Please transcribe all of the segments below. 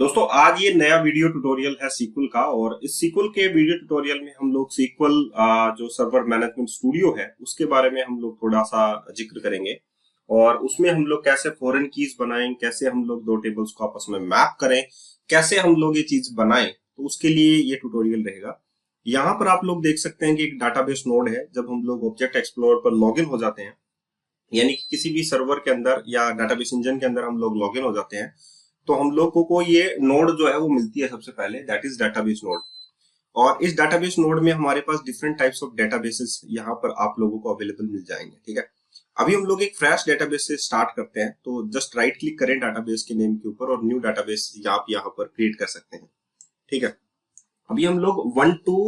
दोस्तों आज ये नया वीडियो ट्यूटोरियल है सीक्वल का। और इस सीक्वल के वीडियो ट्यूटोरियल में हम लोग सीक्वल जो सर्वर मैनेजमेंट स्टूडियो है उसके बारे में हम लोग थोड़ा सा जिक्र करेंगे। और उसमें हम लोग कैसे फॉरेन कीज बनाएं, कैसे हम लोग दो टेबल्स को आपस में मैप करें, कैसे हम लोग ये चीज बनाएं, तो उसके लिए ये ट्यूटोरियल रहेगा। यहाँ पर आप लोग देख सकते हैं कि एक डाटाबेस नोड है। जब हम लोग ऑब्जेक्ट एक्सप्लोरर पर लॉगिन हो जाते हैं, यानी कि किसी भी सर्वर के अंदर या डाटाबेस इंजन के अंदर हम लोग लॉगिन हो जाते हैं, तो हम लोगों को ये नोड जो है वो मिलती है सबसे पहले, दैट इज डाटाबेस नोड। और इस डाटाबेस नोड में हमारे पास डिफरेंट टाइप्स ऑफ डेटाबेसेस यहाँ पर आप लोगों को अवेलेबल मिल जाएंगे। ठीक है, अभी हम लोग एक फ्रेश डेटाबेस से स्टार्ट करते हैं। तो जस्ट राइट क्लिक करें डाटाबेस के नेम के ऊपर और न्यू डाटाबेस आप यहाँ पर क्रिएट कर सकते हैं। ठीक है, अभी हम लोग वन टू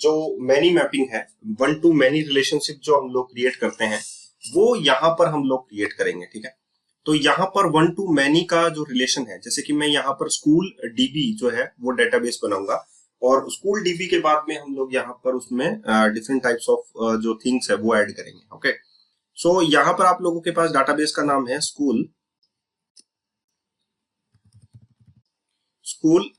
जो मैनी मैपिंग है, वन टू मैनी रिलेशनशिप जो हम लोग क्रिएट करते हैं वो यहाँ पर हम लोग क्रिएट करेंगे। ठीक है, तो यहाँ पर वन टू मैनी का जो रिलेशन है, जैसे कि मैं यहाँ पर स्कूल डीबी जो है वो डेटाबेस बनाऊंगा और स्कूल डीबी के बाद में हम लोग यहाँ पर उसमें डिफरेंट टाइप्स ऑफ जो थिंग्स है वो ऐड करेंगे। ओके, सो यहाँ पर आप लोगों के पास डाटाबेस का नाम है school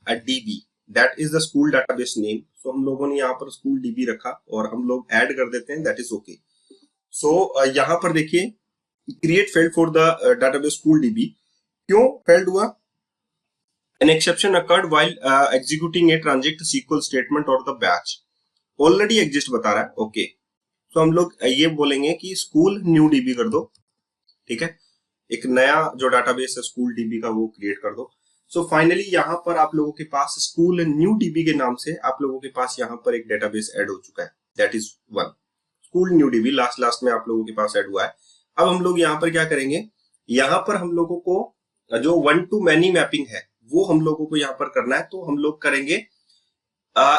DB, that is the school database name. So हम लोगों ने यहाँ पर स्कूल डीबी रखा और हम लोग ऐड कर देते हैं, दैट इज ओके। सो यहाँ पर देखिए create failed for the database school dB. क्यों फेल्ड हुआ? An exception occurred while executing a transact SQL statement or the batch already exist बता रहा है। ओके, तो हम लोग ये बोलेंगे कि स्कूल न्यू डीबी कर दो। ठीक है, एक नया जो डाटाबेस है स्कूल डीबी का वो क्रिएट कर दो। सो फाइनली यहाँ पर आप लोगों के पास स्कूल न्यू डीबी के नाम से आप लोगों के पास यहाँ पर एक डेटाबेस ऐड हो चुका है, that is one school new dB. Last में आप लोगों के पास ऐड हुआ है। अब हम लोग यहाँ पर क्या करेंगे, यहाँ पर हम लोगों को जो वन टू मैनी मैपिंग है वो हम लोगों को यहाँ पर करना है। तो हम लोग करेंगे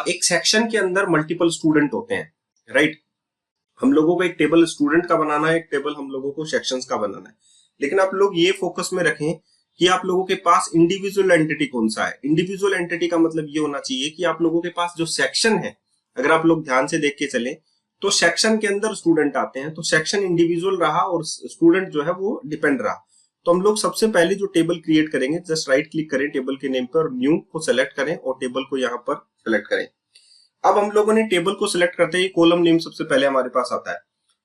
एक सेक्शन के अंदर मल्टीपल स्टूडेंट होते हैं, राइट। हम लोगों को एक टेबल स्टूडेंट का बनाना है, एक टेबल हम लोगों को सेक्शंस का बनाना है। लेकिन आप लोग ये फोकस में रखें कि आप लोगों के पास इंडिविजुअल एंटिटी कौन सा है। इंडिविजुअल एंटिटी का मतलब ये होना चाहिए कि आप लोगों के पास जो सेक्शन है, अगर आप लोग ध्यान से देख के चले तो सेक्शन के अंदर स्टूडेंट आते हैं, तो सेक्शन इंडिविजुअल रहा और स्टूडेंट जो है वो डिपेंड रहा। तो हम लोग सबसे पहले जो टेबल क्रिएट करेंगे, जस्ट राइट क्लिक करें टेबल के नेम पर, न्यू को सेलेक्ट करें और टेबल को यहाँ पर सेलेक्ट करें। अब हम लोगों ने टेबल को सिलेक्ट करते ही कॉलम नेम सबसे पहले हमारे पास आता है।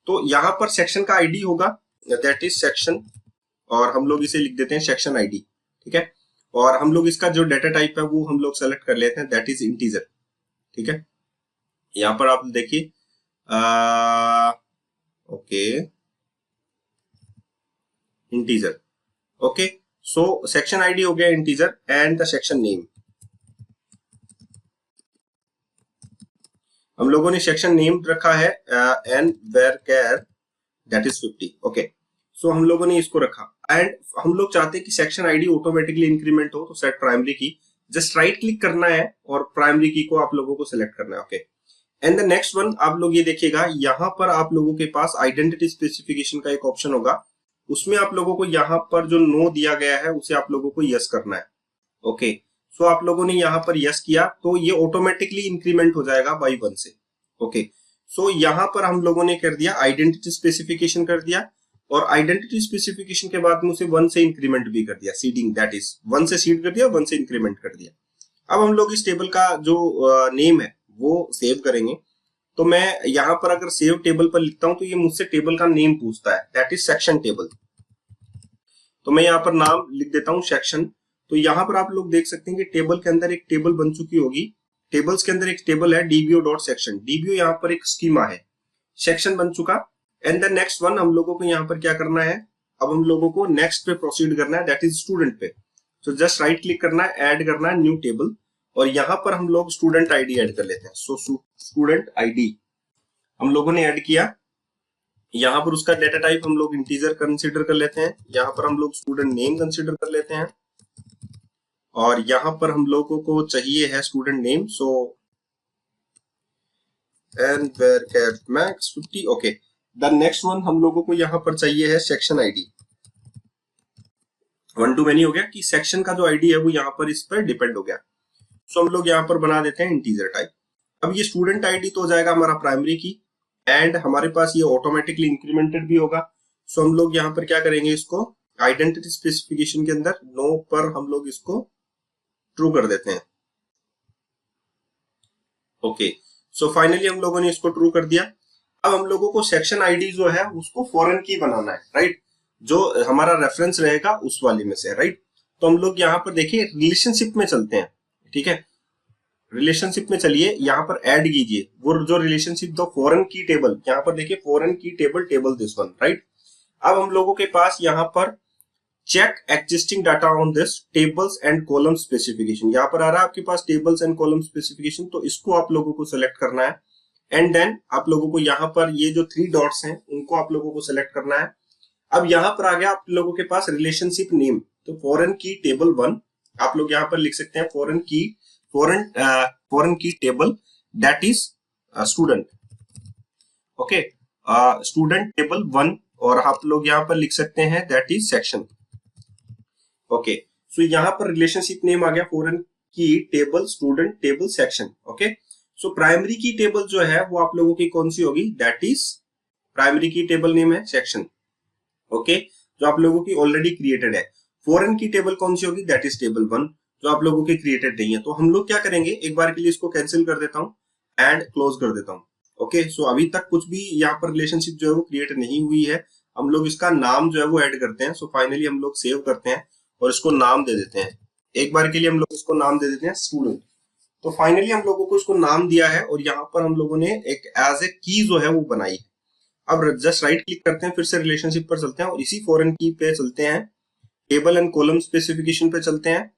तो यहाँ पर सेक्शन का आईडी होगा, दैट इज सेक्शन, और हम लोग इसे लिख देते हैं सेक्शन आईडी। ठीक है, और हम लोग इसका जो डाटा टाइप है वो हम लोग सेलेक्ट कर लेते हैं, दैट इज इंटीजर। ठीक है, यहाँ पर आप देखिए okay integer. Okay, so section ID हो गया integer and the section name. हम लोगों ने सेक्शन नेम रखा है N var char, that is 50। Okay, so हम लोगों ने इसको रखा एंड हम लोग चाहते हैं कि सेक्शन आईडी ऑटोमेटिकली इंक्रीमेंट हो, तो सेट प्राइमरी की, जस्ट राइट क्लिक करना है और प्राइमरी की को आप लोगों को सिलेक्ट करना है। Okay, and the next one आप लोग ये देखिएगा, यहाँ पर आप लोगों के पास आइडेंटिटी स्पेसिफिकेशन का एक ऑप्शन होगा, उसमें आप लोगों को यहाँ पर जो नो दिया गया है उसे आप लोगों को यस करना है। ओके, सो आप लोगों ने यहाँ पर यस किया तो ये ऑटोमेटिकली इंक्रीमेंट हो जाएगा बाई 1 से। ओके, सो यहाँ पर हम लोगों ने कर दिया आइडेंटिटी स्पेसिफिकेशन कर दिया, और आइडेंटिटी स्पेसिफिकेशन के बाद में उसे 1 से इंक्रीमेंट भी कर दिया, सीडिंग, दैट इज 1 से सीड कर दिया, 1 से इंक्रीमेंट कर दिया। अब हम लोग इस टेबल का जो नेम है वो सेव करेंगे। तो मैं यहाँ पर अगर सेव टेबल पर लिखता हूं तो ये मुझसे टेबल का नेम पूछता है, दैट इज सेक्शन टेबल। तो मैं यहाँ पर नाम लिख देता हूँ सेक्शन। तो यहाँ पर आप लोग देख सकते हैं कि टेबल के अंदर एक टेबल बन चुकी होगी। टेबल्स के अंदर एक टेबल है dbo.section, dbo यहाँ पर एक स्कीमा है, सेक्शन बन चुका। एंड द नेक्स्ट वन हम लोगों को यहाँ पर क्या करना है, अब हम लोगों को नेक्स्ट पे प्रोसीड करना है, दैट इज स्टूडेंट पे। तो जस्ट राइट क्लिक करना है, ऐड करना है न्यू टेबल, और यहाँ पर हम लोग स्टूडेंट आईडी ऐड कर लेते हैं। सो स्टूडेंट आईडी हम लोगों ने ऐड किया। यहाँ पर उसका डेटा टाइप हम लोग इंटीजर कंसीडर कर लेते हैं, यहाँ पर हम लोग स्टूडेंट नेम कंसीडर कर लेते हैं, और यहाँ पर हम लोगों को चाहिए है स्टूडेंट नेम। सो एंड वेयर कैट max 50। Okay, the next one हम लोगों को यहाँ पर चाहिए है section ID. One to many हो गया कि सेक्शन का जो आईडी है वो यहाँ पर इस पर डिपेंड हो गया। सो हम लोग यहाँ पर बना देते हैं इंटीजर टाइप। अब ये स्टूडेंट आईडी तो हो जाएगा हमारा प्राइमरी की, एंड हमारे पास ये ऑटोमेटिकली इंक्रीमेंटेड भी होगा। सो हम लोग यहाँ पर क्या करेंगे, इसको आइडेंटिटी स्पेसिफिकेशन के अंदर नो पर हम लोग इसको ट्रू कर देते हैं। ओके, सो फाइनली हम लोगों ने इसको ट्रू कर दिया। अब हम लोगों को सेक्शन आईडी जो है उसको फॉरेन की बनाना है, राइट, जो हमारा रेफरेंस रहेगा उस वाले में से, राइट। तो हम लोग यहाँ पर देखिए रिलेशनशिप में चलते हैं, ठीक है, रिलेशनशिप में चलिए, यहाँ पर ऐड कीजिए वो जो रिलेशनशिप दो फॉरेन की टेबल, यहाँ पर देखिए foreign key table, table this one, right. अब हम लोगों के पास यहाँ पर check existing data on this tables and column specification, यहाँ पर आ रहा है आपके पास टेबल्स एंड कॉलम स्पेसिफिकेशन, तो इसको आप लोगों को सिलेक्ट करना है। एंड देन आप लोगों को यहाँ पर ये जो 3 डॉट्स हैं उनको आप लोगों को सिलेक्ट करना है। अब यहाँ पर आ गया आप लोगों के पास रिलेशनशिप नेम, तो फॉरेन की टेबल 1 आप लोग यहाँ पर लिख सकते हैं, foreign key table that is student, okay, student table 1, और आप लोग यहाँ पर लिख सकते हैं दैट इज सेक्शन। ओके, सो यहाँ पर रिलेशनशिप नेम आ गया foreign key table student table section. Okay, सो प्राइमरी की टेबल जो है वो आप लोगों की कौन सी होगी, that is primary key table name है सेक्शन, ओके, जो आप लोगों की ऑलरेडी क्रिएटेड है। फॉरेन की टेबल कौन सी होगी, दैट इज टेबल 1, जो आप लोगों की क्रिएटेड नहीं है। तो हम लोग क्या करेंगे, एक बार के लिए इसको कैंसिल कर देता हूँ एंड क्लोज कर देता हूँ। ओके, सो अभी तक कुछ भी यहाँ पर रिलेशनशिप जो है वो क्रिएट नहीं हुई है, हम लोग इसका नाम जो है वो ऐड करते हैं। सो फाइनली हम लोग सेव करते हैं और इसको नाम दे देते हैं, एक बार के लिए हम लोग इसको नाम दे देते हैं स्टूडेंट। तो फाइनली हम लोगों को इसको नाम दिया है और यहाँ पर हम लोगों ने एक एज ए की जो है वो बनाई है। अब जस्ट राइट क्लिक करते हैं, फिर से रिलेशनशिप पर चलते हैं और इसी फॉरेन की पे चलते हैं, टेबल एंड कॉलम स्पेसिफिकेशन पे चलते हैं।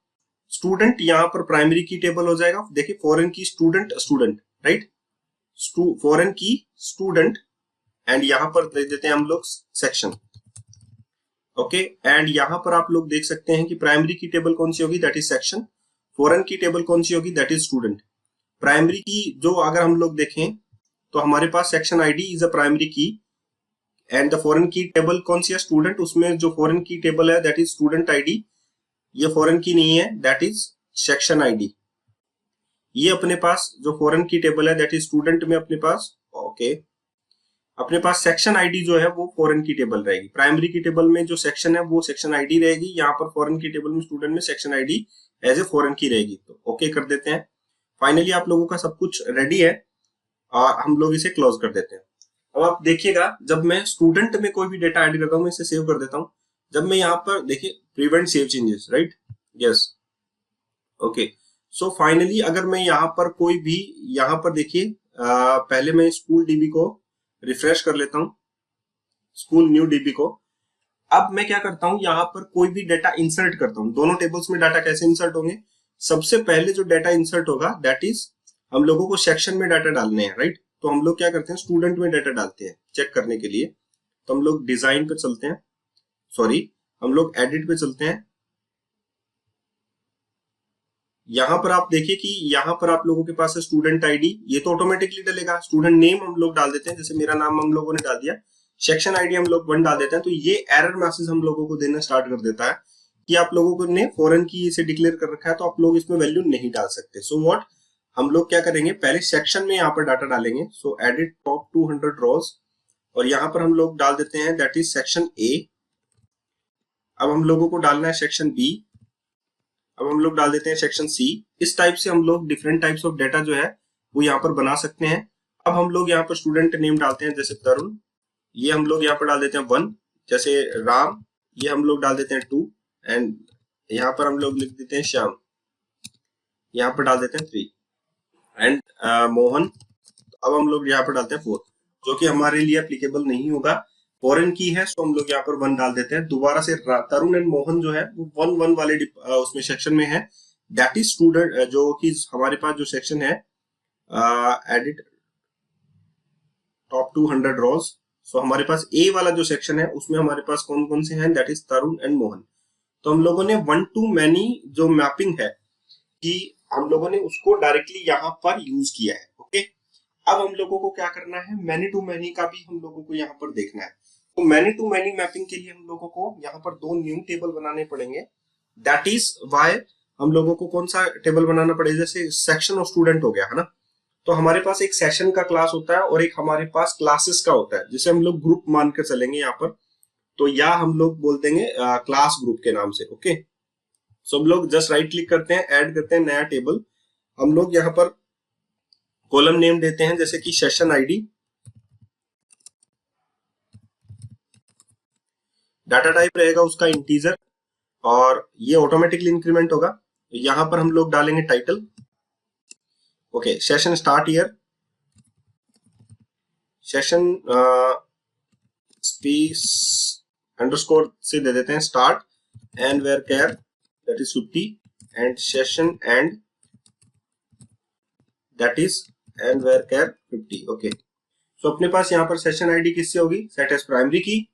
स्टूडेंट यहाँ पर प्राइमरी की टेबल हो जाएगा, देखिए फॉरेन की स्टूडेंट स्टूडेंट, राइट, फॉरेन की स्टूडेंट, एंड यहाँ पर दे देते हैं हम लोग सेक्शन। ओके, एंड यहाँ पर आप लोग देख सकते हैं कि प्राइमरी की टेबल कौन सी होगी, that is section, foreign key table कौन सी होगी, दैट इज स्टूडेंट। प्राइमरी की जो अगर हम लोग देखें तो हमारे पास section ID is a primary key and the foreign key table कौन सी है, स्टूडेंट, उसमें जो फॉरेन की टेबल है दैट इज स्टूडेंट आईडी, ये फॉरेन की नहीं है, दैट इज सेक्शन आईडी। ये अपने पास जो फॉरेन की टेबल है दैट इज स्टूडेंट में अपने पास, ओके, अपने पास सेक्शन आईडी जो है वो फॉरेन की टेबल रहेगी। प्राइमरी की टेबल में जो सेक्शन है वो सेक्शन आईडी रहेगी, यहाँ पर फॉरेन की टेबल में स्टूडेंट में section ID as a foreign key रहेगी। तो ओके कर देते हैं। फाइनली आप लोगों का सब कुछ रेडी है और हम लोग इसे क्लोज कर देते हैं। अब आप देखिएगा, जब मैं स्टूडेंट में कोई भी डेटा ऐड करता हूँ, मैं इसे सेव कर देता हूँ। जब मैं यहाँ पर देखिए prevent save changes, right, yes, okay, so finally अगर मैं यहाँ पर कोई भी, यहाँ पर देखिए पहले मैं स्कूल डीबी को रिफ्रेश कर लेता हूँ, स्कूल न्यू डीबी को। अब मैं क्या करता हूँ, यहाँ पर कोई भी डेटा इंसर्ट करता हूँ। दोनों टेबल्स में डाटा कैसे इंसर्ट होंगे, सबसे पहले जो डाटा इंसर्ट होगा दैट इज हम लोगों को सेक्शन में डाटा डालने हैं, राइट। तो हम लोग क्या करते हैं, स्टूडेंट में डाटा डालते हैं चेक करने के लिए। तो हम लोग डिजाइन पे चलते हैं, सॉरी हम लोग एडिट पे चलते हैं। यहाँ पर आप देखिए कि यहाँ पर आप लोगों के पास है स्टूडेंट आईडी, ये तो ऑटोमेटिकली डलेगा। स्टूडेंट नेम हम लोग डाल देते हैं, जैसे मेरा नाम हम लोगों ने डाल दिया। सेक्शन आईडी हम लोग 1 डाल देते हैं, तो ये एरर मैसेज हम लोगों को देना स्टार्ट कर देता है कि आप लोगों को ने फॉरेन की इसे डिक्लेयर कर रखा है, तो आप लोग इसमें वैल्यू नहीं डाल सकते। सो व्हाट, हम लोग क्या करेंगे, पहले सेक्शन में यहाँ पर डाटा डालेंगे। सो एडिट टॉप 200 रॉज, और यहाँ पर हम लोग डाल देते हैं दैट इज सेक्शन ए। अब हम लोगों को डालना है सेक्शन बी, अब हम लोग डाल देते हैं सेक्शन सी। इस टाइप से हम लोग डिफरेंट टाइप्स ऑफ डेटा जो है वो यहाँ पर बना सकते हैं। अब हम लोग यहाँ पर स्टूडेंट नेम डालते हैं, जैसे तरुण, ये हम लोग यहाँ पर डाल देते हैं 1, जैसे राम, ये हम लोग डाल देते हैं 2, एंड यहाँ पर हम लोग लिख देते हैं श्याम, यहाँ पर डाल देते हैं 3, एंड मोहन, अब हम लोग यहाँ पर डालते हैं 4, जो कि हमारे लिए एप्लीकेबल नहीं होगा, फॉरेन की है। सो हम लोग यहाँ पर 1 डाल देते हैं। दोबारा से तरुण एंड मोहन जो है वो 1 वाले उसमें सेक्शन में है, दैट इज स्टूडेंट, जो कि हमारे पास जो सेक्शन है एडिट टॉप 200 रॉज। सो हमारे पास ए वाला जो सेक्शन है उसमें हमारे पास कौन कौन से हैं, that is Tarun and Mohan. तो हम लोगों ने 1 to many जो मैपिंग है कि हम लोगों ने उसको डायरेक्टली यहाँ पर यूज किया है। ओके, अब हम लोगों को क्या करना है, मैनी टू मैनी का भी हम लोगों को यहाँ पर देखना है। तो मैनी टू मैनी मैपिंग के लिए हम लोगों को यहाँ पर 2 न्यू टेबल बनाने पड़ेंगे। दैट इज वाई हम लोगों को कौन सा टेबल बनाना पड़ेगा, जैसे सेक्शन और स्टूडेंट हो गया है ना, तो हमारे पास एक सेशन का क्लास होता है और एक हमारे पास क्लासेस का होता है, जिसे हम लोग ग्रुप मानकर चलेंगे यहाँ पर। तो या हम लोग बोल देंगे क्लास ग्रुप के नाम से। ओके, सो हम लोग जस्ट राइट क्लिक करते हैं, ऐड करते हैं नया टेबल। हम लोग यहाँ पर कॉलम नेम देते हैं जैसे कि सेशन आईडी। डाटा टाइप रहेगा उसका इंटीजर और ये ऑटोमेटिकली इंक्रीमेंट होगा। यहाँ पर हम लोग डालेंगे title. Okay, session start year, session space underscore से दे देते हैं start and var char that is 50 and session end that is and var char 50। Okay, so अपने पास यहाँ पर सेशन आईडी किससे होगी, सेट एज प्राइमरी की।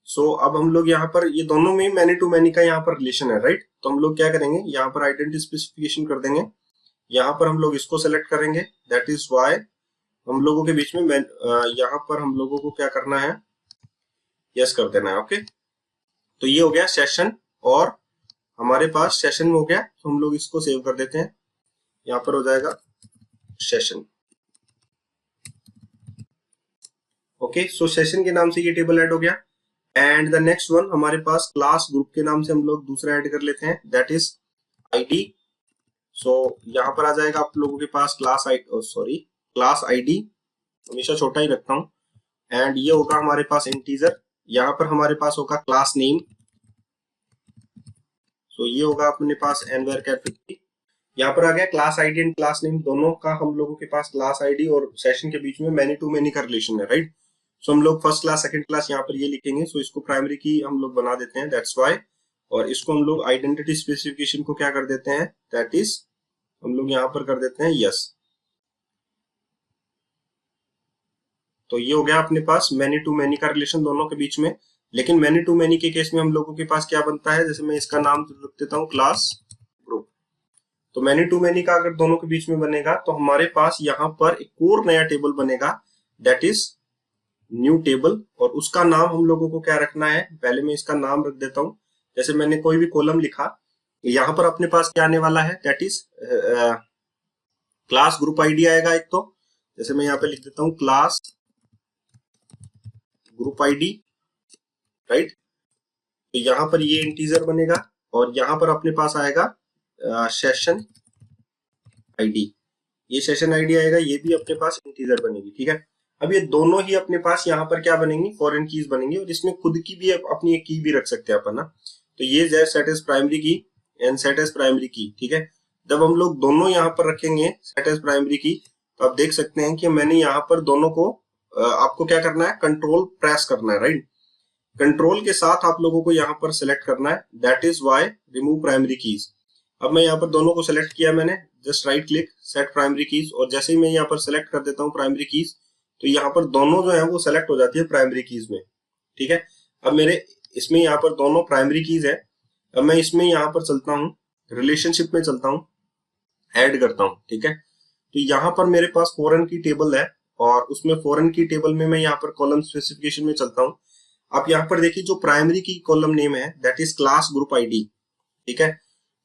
सो अब हम लोग यहाँ पर ये दोनों में मैनी टू मैनी का यहाँ पर रिलेशन है, राइट। तो हम लोग क्या करेंगे, यहाँ पर आइडेंटिटी स्पेसिफिकेशन कर देंगे। यहाँ पर हम लोग इसको सेलेक्ट करेंगे, दैट इज वाई हम लोगों के बीच में यहाँ पर हम लोगों को क्या करना है, यस कर देना है। ओके, तो ये हो गया सेशन और हमारे पास सेशन हो गया। तो हम लोग इसको सेव कर देते हैं, यहाँ पर हो जाएगा सेशन। ओके, सो सेशन के नाम से ये टेबल ऐड हो गया। एंड द नेक्स्ट वन हमारे पास क्लास ग्रुप के नाम से हम लोग दूसरा ऐड कर लेते हैं, दैट इज आईडी। सो यहाँ पर आ जाएगा आप लोगों के पास क्लास क्लास आईडी, हमेशा छोटा ही रखता हूँ। एंड ये होगा हमारे पास इंटीजर। यहाँ पर हमारे पास होगा क्लास नेम। सो ये होगा अपने पास एनवेयर कैर 50। यहाँ पर आ गया class ID and class name, दोनों का हम लोगों के पास क्लास आईडी और सेशन के बीच में मैनी टू मैनी का रिलेशन है, राइट। सो हम लोग फर्स्ट क्लास सेकंड क्लास यहाँ पर ये लिखेंगे। सो इसको प्राइमरी की हम लोग बना देते हैं, दैट्स वाई। और इसको हम लोग आइडेंटिटी स्पेसिफिकेशन को क्या कर देते हैं, दैट इज हम लोग यहाँ पर कर देते हैं यस। तो ये हो गया अपने पास मैनी टू मैनी का रिलेशन दोनों के बीच में। लेकिन मैनी टू मैनी के केस में हम लोगों के पास क्या बनता है, जैसे मैं इसका नाम रख देता हूँ क्लास ग्रुप। तो मैनी टू मैनी का अगर दोनों के बीच में बनेगा तो हमारे पास यहाँ पर एक और नया टेबल बनेगा, दैट इज न्यू टेबल। और उसका नाम हम लोगों को क्या रखना है, पहले मैं इसका नाम रख देता हूँ। जैसे मैंने कोई भी कॉलम लिखा, यहाँ पर अपने पास क्या आने वाला है, that is class group ID आएगा एक। तो जैसे मैं यहाँ पे लिख देता हूँ क्लास ग्रुप आईडी, राइट। तो यहाँ पर ये इंटीजर बनेगा और यहाँ पर अपने पास आएगा सेशन आईडी। ये सेशन आईडी आएगा, ये भी अपने पास इंटीजर बनेगी, ठीक है। अब ये दोनों ही अपने पास यहाँ पर क्या बनेंगी, फॉरेन कीज बनेंगी। और इसमें खुद की भी अपनी एक की भी रख सकते हैं अपन ना। तो ये set as primary key and set as primary की, ठीक है। जब हम लोग दोनों यहाँ पर रखेंगे सेट एज प्राइमरी की, तो आप देख सकते हैं कि मैंने यहाँ पर दोनों को आपको क्या करना है, कंट्रोल प्रेस करना है, राइट। कंट्रोल के साथ आप लोगों को यहाँ पर सिलेक्ट करना है, that is why remove primary keys. अब मैं यहाँ पर दोनों को सिलेक्ट किया मैंने, just right click set primary keys. और जैसे ही मैं यहाँ पर सिलेक्ट कर देता हूँ प्राइमरी कीज, तो यहाँ पर दोनों जो है वो सेलेक्ट हो जाती है प्राइमरी कीज में, ठीक है। अब मेरे इसमें यहाँ पर दोनों प्राइमरी कीज है। अब मैं इसमें यहाँ पर चलता हूँ, रिलेशनशिप में चलता हूँ, ऐड करता हूँ, ठीक है। तो यहाँ पर मेरे पास फॉरेन की टेबल है और उसमें फॉरेन की टेबल में मैं यहाँ पर कॉलम स्पेसिफिकेशन में चलता हूँ। आप यहाँ पर देखिए जो प्राइमरी की कॉलम नेम है that is class group ID, ठीक है।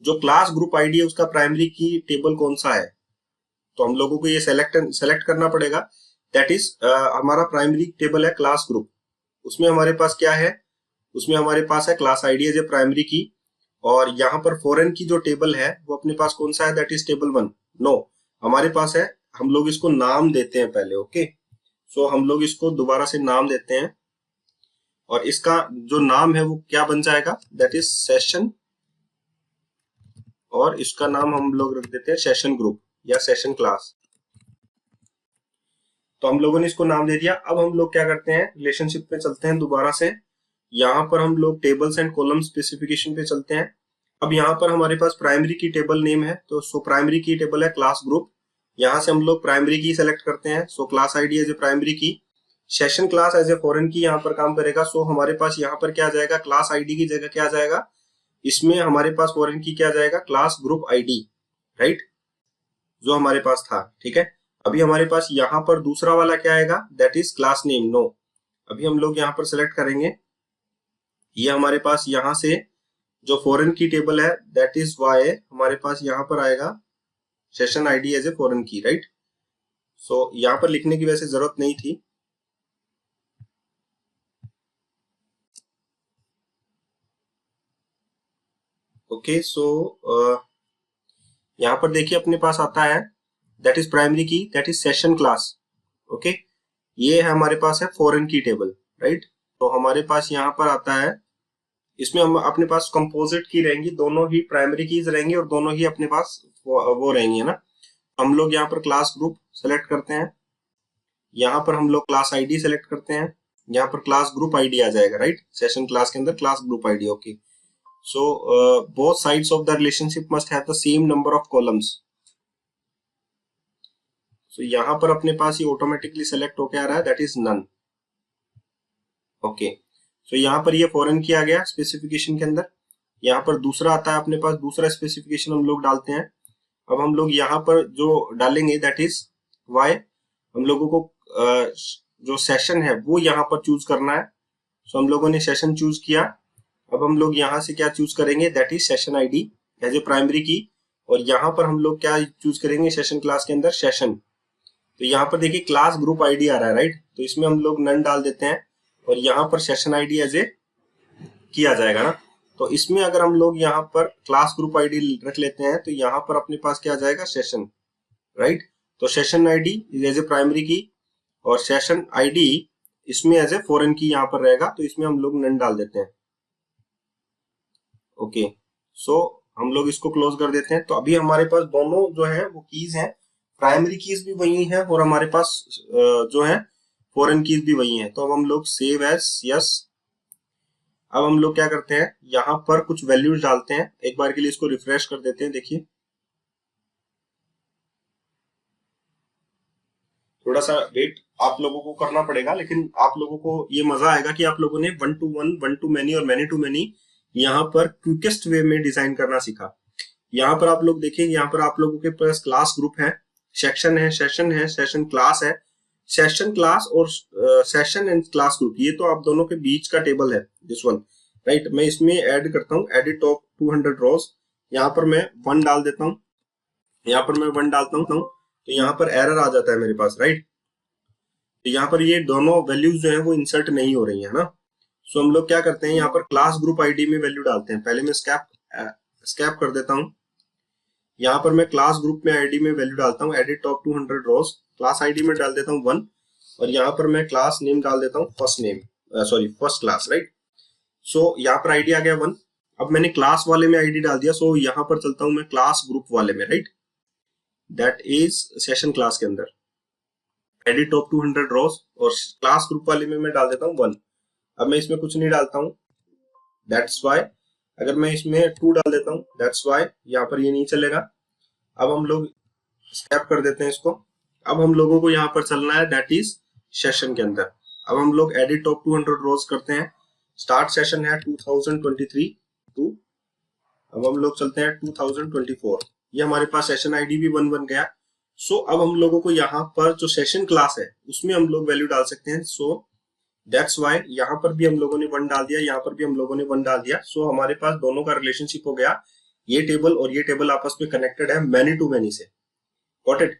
जो क्लास ग्रुप आईडी है उसका प्राइमरी की टेबल कौन सा है, तो हम लोगों को ये सेलेक्ट करना पड़ेगा। दैट इज हमारा प्राइमरी टेबल है क्लास ग्रुप, उसमें हमारे पास क्या है, उसमें हमारे पास है class ID as a primary key. और यहाँ पर फॉरेन की जो टेबल है वो अपने पास कौन सा है, दैट इज टेबल 1। नो, हमारे पास है, हम लोग इसको नाम देते हैं पहले, ओके। सो हम लोग इसको दोबारा से नाम देते हैं और इसका जो नाम है वो क्या बन जाएगा, दैट इज सेशन। और इसका नाम हम लोग रख देते हैं सेशन ग्रुप या सेशन क्लास। तो हम लोगों ने इसको नाम दे दिया। अब हम लोग क्या करते हैं, रिलेशनशिप पे चलते हैं दोबारा से। यहाँ पर हम लोग टेबल्स एंड कॉलम स्पेसिफिकेशन पे चलते हैं। अब यहाँ पर हमारे पास प्राइमरी की टेबल नेम है, तो सो प्राइमरी की टेबल है क्लास ग्रुप। यहाँ से हम लोग प्राइमरी की सेलेक्ट करते हैं, so class ID as a primary key. Session class as a foreign key यहाँ पर काम करेगा। सो हमारे पास यहाँ पर क्या आ जाएगा, क्लास आईडी की जगह क्या आ जाएगा, इसमें हमारे पास फॉरेन की क्या आ जाएगा, क्लास ग्रुप आईडी, राइट, जो हमारे पास था, ठीक है। अभी हमारे पास यहाँ पर दूसरा वाला क्या आएगा, that is class name. No, अभी हम लोग यहाँ पर सेलेक्ट करेंगे, ये हमारे पास यहाँ से जो फॉरेन की टेबल है दैट इज वाई हमारे पास यहाँ पर आएगा session ID as a foreign key, right. So यहाँ पर लिखने की वैसे जरूरत नहीं थी। ओके, सो यहाँ पर देखिए अपने पास आता है दैट इज प्राइमरी की, that is session class. Okay, ये है हमारे पास है फॉरेन की टेबल, राइट। तो हमारे पास यहाँ पर आता है, इसमें हम अपने पास कंपोजिट की रहेंगी, दोनों ही प्राइमरी कीज रहेंगी और दोनों ही अपने पास वो रहेंगी, है ना। हम लोग यहाँ पर क्लास ग्रुप सेलेक्ट करते हैं, यहाँ पर हम लोग क्लास आईडी सेलेक्ट करते हैं, यहाँ पर क्लास ग्रुप आईडी आ जाएगा, राइट। सेशन क्लास के अंदर class group ID. Okay, so both sides of the relationship must have the same number of columns. So यहाँ पर अपने पास ये ऑटोमेटिकली सेलेक्ट होके आ रहा है, दैट इज नन। ओके, सो यहाँ पर ये फॉरेन की आ गया स्पेसिफिकेशन के अंदर। यहाँ पर दूसरा आता है अपने पास, दूसरा स्पेसिफिकेशन हम लोग डालते हैं। अब हम लोग यहाँ पर जो डालेंगे दैट इज वाई, हम लोगों को जो सेशन है वो यहाँ पर चूज करना है। सो हम लोगों ने सेशन चूज किया। अब हम लोग यहाँ से क्या चूज करेंगे, that is session ID as a primary key, और यहाँ पर हम लोग क्या चूज करेंगे सेशन क्लास के अंदर सेशन। तो यहाँ पर देखिए क्लास ग्रुप आईडी आ रहा है, राइट। तो इसमें हम लोग नन डाल देते हैं और यहाँ पर सेशन आईडी एज ए किया जाएगा ना। तो इसमें अगर हम लोग यहाँ पर क्लास ग्रुप आईडी रख लेते हैं तो यहाँ पर अपने पास क्या आ जाएगा, सेशन, राइट। तो session ID is as a primary key और सेशन आईडी इसमें एज ए फॉरेन की यहाँ पर रहेगा, तो इसमें हम लोग नन डाल देते हैं। ओके, सो हम लोग इसको क्लोज कर देते हैं। तो अभी हमारे पास दोनों जो है वो कीज हैं, प्राइमरी कीज भी वही है और हमारे पास जो है फॉरेन कीज भी वही है। तो अब हम लोग सेव एज यस। अब हम लोग क्या करते हैं, यहाँ पर कुछ वैल्यूज डालते हैं, एक बार के लिए इसको रिफ्रेश कर देते हैं। देखिए थोड़ा सा वेट आप लोगों को करना पड़ेगा, लेकिन आप लोगों को ये मजा आएगा कि आप लोगों ने 1 to 1, 1 to many और many to many यहाँ पर क्विकेस्ट वे में डिजाइन करना सीखा। यहाँ पर आप लोग देखेंगे, यहाँ पर आप लोगों के पास क्लास ग्रुप है, सेक्शन है, सेशन क्लास है। सेशन क्लास और सेशन एंड क्लास ग्रुप, ये तो आप दोनों के बीच का टेबल है, दिस वन, राइट। मैं इसमें ऐड करता हूँ, एडिट टॉप 200 रोज, यहाँ पर मैं 1 डाल देता हूँ, यहाँ पर मैं 1 डालता हूँ, तो यहाँ पर एरर आ जाता है मेरे पास, राइट। तो यहाँ पर ये दोनों वैल्यूज जो है वो इंसर्ट नहीं हो रही है ना। सो हम लोग क्या करते हैं, यहाँ पर क्लास ग्रुप आईडी में वैल्यू डालते हैं। पहले मैं स्कैप कर देता हूँ, यहाँ पर मैं क्लास ग्रुप में आईडी में वैल्यू डालता हूँ, एडिट टॉप 200 रोज, क्लास आईडी में डाल देता हूँ 1 और यहाँ पर मैं क्लास नेम डाल देता हूँ फर्स्ट क्लास, राइट। सो यहाँ पर आईडी आ गया 1। अब मैंने क्लास वाले में आईडी डाल दिया, सो यहाँ पर चलता हूँ मैं क्लास ग्रुप वाले में, right, that is session class के अंदर, एडिट टॉप 200 रोज और क्लास ग्रुप वाले में मैं डाल देता हूँ 1। अब मैं इसमें कुछ नहीं डालता हूँ, दैट्स वाई। अगर मैं इसमें 2 डाल देता हूँ, दैट्स वाई, यहाँ पर ये नहीं चलेगा। अब हम लोग स्कैप कर देते हैं इसको। अब हम लोगों को यहाँ पर चलना है दैट इज सेशन के अंदर। अब हम लोग एडिट टॉप 200 रोज करते हैं, स्टार्ट सेशन है 2023 टू, अब हम लोग चलते हैं 2024, ये हमारे पास सेशन आईडी भी 1 बन गया। सो अब हम लोगों को यहाँ पर जो सेशन क्लास है उसमें हम लोग वैल्यू डाल सकते हैं। सो दैट्स वाई यहाँ पर भी हम लोगों ने 1 डाल दिया, यहाँ पर भी हम लोगों ने 1 डाल दिया। सो हमारे पास दोनों का रिलेशनशिप हो गया, ये टेबल और ये टेबल आपस में कनेक्टेड है मैनी टू मैनी से, गॉट इट।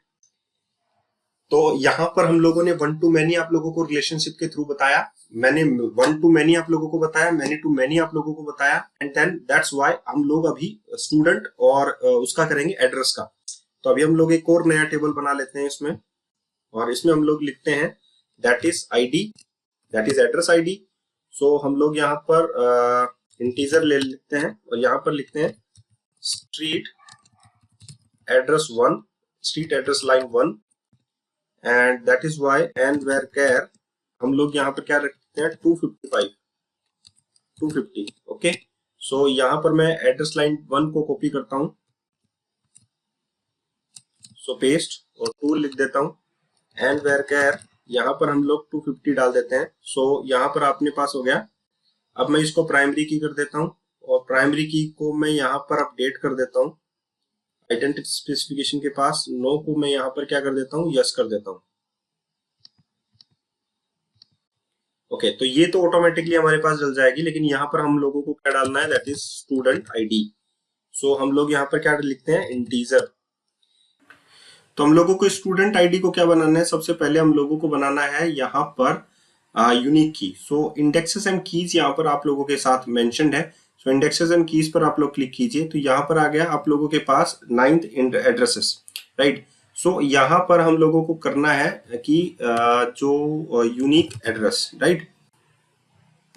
तो यहाँ पर हम लोगों ने 1 to many आप लोगों को रिलेशनशिप के थ्रू बताया, मैंने 1 to many आप लोगों को बताया, मैनी टू मैनी आप लोगों को बताया, एंड देन दैट्स व्हाई हम लोग अभी स्टूडेंट और उसका करेंगे एड्रेस का। तो अभी हम लोग एक और नया टेबल बना लेते हैं इसमें, और इसमें हम लोग लिखते हैं that is ID, that is address ID. So हम लोग यहाँ पर इंटीजर ले लेते हैं और यहाँ पर लिखते हैं street address 1, street address line 1, and that is Y and var char हम लोग यहाँ पर क्या रखते हैं 255 250। ओके, सो यहाँ पर मैं एड्रेस लाइन 1 को कॉपी करता हूँ, सो पेस्ट और 2 लिख देता हूँ, एंड वेयर कैर यहाँ पर हम लोग 250 डाल देते हैं। सो यहाँ पर अपने पास हो गया। अब मैं इसको प्राइमरी की कर देता हूँ और प्राइमरी की को मैं यहाँ पर अपडेट कर देता हूँ, आइडेंटिटी स्पेसिफिकेशन के पास नो को मैं यहाँ पर क्या कर देता हूँ, यस कर देता हूँ। ओके, तो ये तो ऑटोमेटिकली हमारे पास डल जाएगी, लेकिन यहाँ पर हम लोगों को क्या डालना है, that is student ID. So हम लोग यहाँ पर क्या लिखते हैं, इंटीजर। तो हम लोगों को स्टूडेंट आईडी को क्या बनाना है, सबसे पहले हम लोगों को बनाना है यहाँ पर यूनिक की। सो इंडेक्सेस एंड कीज यहाँ पर आप लोगों के साथ मेंशन्ड है। सो इंडेक्सेस एंड कीज पर आप लोग क्लिक कीजिए, तो यहाँ पर आ गया आप लोगों के पास 9th एड्रेसेस, राइट। सो यहाँ पर हम लोगों को करना है कि जो unique address, right,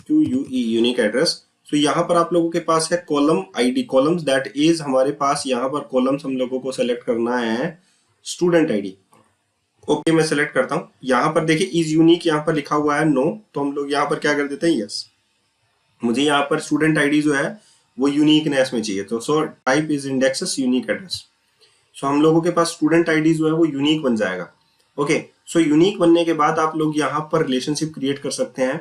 QUE unique address. So यहाँ पर आप लोगों के पास है column ID, columns, that is हमारे पास यहाँ पर कॉलम्स हम लोगों को सेलेक्ट करना है स्टूडेंट आईडी। ओके, मैं सेलेक्ट करता हूँ। यहाँ पर देखिए इज यूनिक, यहाँ पर लिखा हुआ है नो, तो हम लोग यहाँ पर क्या कर देते हैं, यस। मुझे यहाँ पर स्टूडेंट आईडी जो है वो यूनिकनेस में चाहिए, तो so type is indexes unique address. So हम लोगों के पास स्टूडेंट आईडी जो है वो यूनिक बन जाएगा। ओके, सो यूनिक बनने के बाद आप लोग यहाँ पर रिलेशनशिप क्रिएट कर सकते हैं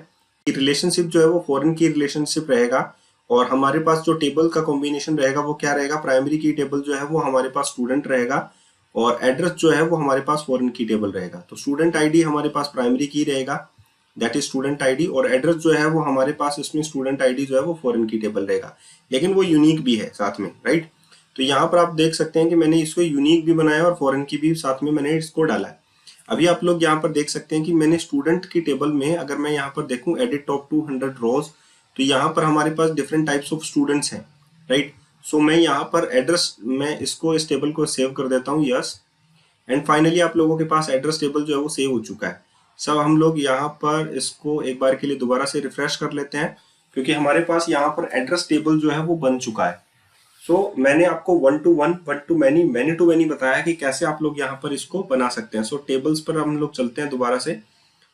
कि रिलेशनशिप जो है वो फॉरेन की रिलेशनशिप रहेगा, और हमारे पास जो टेबल का कॉम्बिनेशन रहेगा वो क्या रहेगा, प्राइमरी की टेबल जो है वो हमारे पास स्टूडेंट रहेगा, और एड्रेस जो है वो हमारे पास फॉरेन की टेबल रहेगा। तो स्टूडेंट आईडी हमारे पास प्राइमरी की रहेगा, दैट इज स्टूडेंट आईडी, और एड्रेस जो है वो हमारे पास इसमें स्टूडेंट आईडी जो है वो फॉरेन की टेबल रहेगा, लेकिन वो यूनिक भी है साथ में, राइट। तो यहाँ पर आप देख सकते हैं कि मैंने इसको यूनिक भी बनाया और फॉरेन की भी साथ में मैंने इसको डाला है। अभी आप लोग यहाँ पर देख सकते हैं कि मैंने स्टूडेंट की टेबल में, अगर मैं यहाँ पर देखूं एडिट टॉप 200 रोज, तो यहाँ पर हमारे पास डिफरेंट टाइप्स ऑफ स्टूडेंट्स हैं, राइट। सो मैं यहाँ पर एड्रेस, मैं इसको इस टेबल को सेव कर देता हूँ, यस। एंड फाइनली आप लोगों के पास एड्रेस टेबल जो है वो सेव हो चुका है। सब हम लोग यहाँ पर इसको एक बार के लिए दोबारा से रिफ्रेश कर लेते हैं, क्योंकि हमारे पास यहाँ पर एड्रेस टेबल जो है वो बन चुका है। सो मैंने आपको 1 to 1, 1 to many, many to many बताया कि कैसे आप लोग यहाँ पर इसको बना सकते हैं। सो टेबल्स पर हम लोग चलते हैं दोबारा से,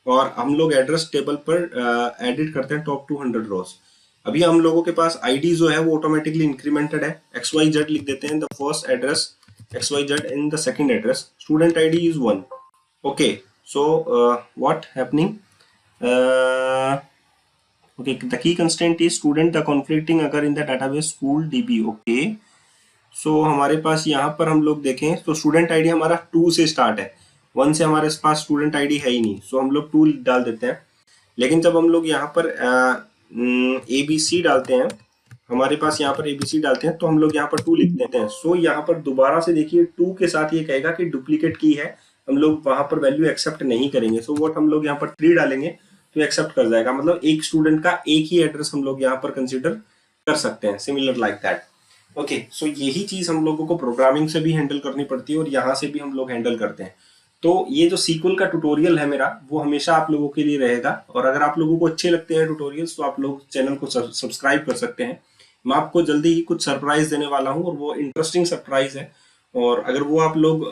और हम लोग एड्रेस टेबल पर एडिट करते हैं टॉप 200 रोज। अभी हम लोगों के पास आईडी जो है वो ऑटोमेटिकली इंक्रीमेंटेड है, XYZ लिख देते हैं the first address, XYZ in the second address, student ID is 1. Okay, so what happening, okay, the key constraint is student, the conflicting occur in the database school DB. Okay, so हमारे पास यहाँ पर हम लोग देखें तो student ID हमारा 2 से स्टार्ट है, 1 से हमारे पास स्टूडेंट आईडी है ही नहीं, सो हम लोग 2 डाल देते हैं। लेकिन जब हम लोग यहाँ पर ABC डालते हैं, हमारे पास यहाँ पर ABC डालते हैं, तो हम लोग यहाँ पर 2 लिख देते हैं। सो यहाँ पर दोबारा से देखिए 2 के साथ ये कहेगा कि डुप्लीकेट की है, हम लोग वहां पर वैल्यू एक्सेप्ट नहीं करेंगे। सो व्हाट हम लोग यहाँ पर 3 डालेंगे तो एक्सेप्ट कर जाएगा, मतलब एक स्टूडेंट का एक ही एड्रेस हम लोग यहाँ पर कंसिडर कर सकते हैं, सिमिलर लाइक दैट। ओके, सो यही चीज हम लोगों को प्रोग्रामिंग से भी हैंडल करनी पड़ती है और यहाँ से भी हम लोग हैंडल करते हैं। तो ये जो सीक्वल का ट्यूटोरियल है मेरा, वो हमेशा आप लोगों के लिए रहेगा, और अगर आप लोगों को अच्छे लगते हैं ट्यूटोरियल्स तो आप लोग चैनल को सब्सक्राइब कर सकते हैं। मैं आपको जल्दी ही कुछ सरप्राइज देने वाला हूँ, और वो इंटरेस्टिंग सरप्राइज है, और अगर वो आप लोग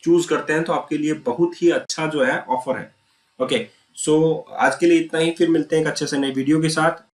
चूज करते हैं तो आपके लिए बहुत ही अच्छा जो है ऑफर है। ओके, सो आज के लिए इतना ही, फिर मिलते हैं एक अच्छे से नए वीडियो के साथ।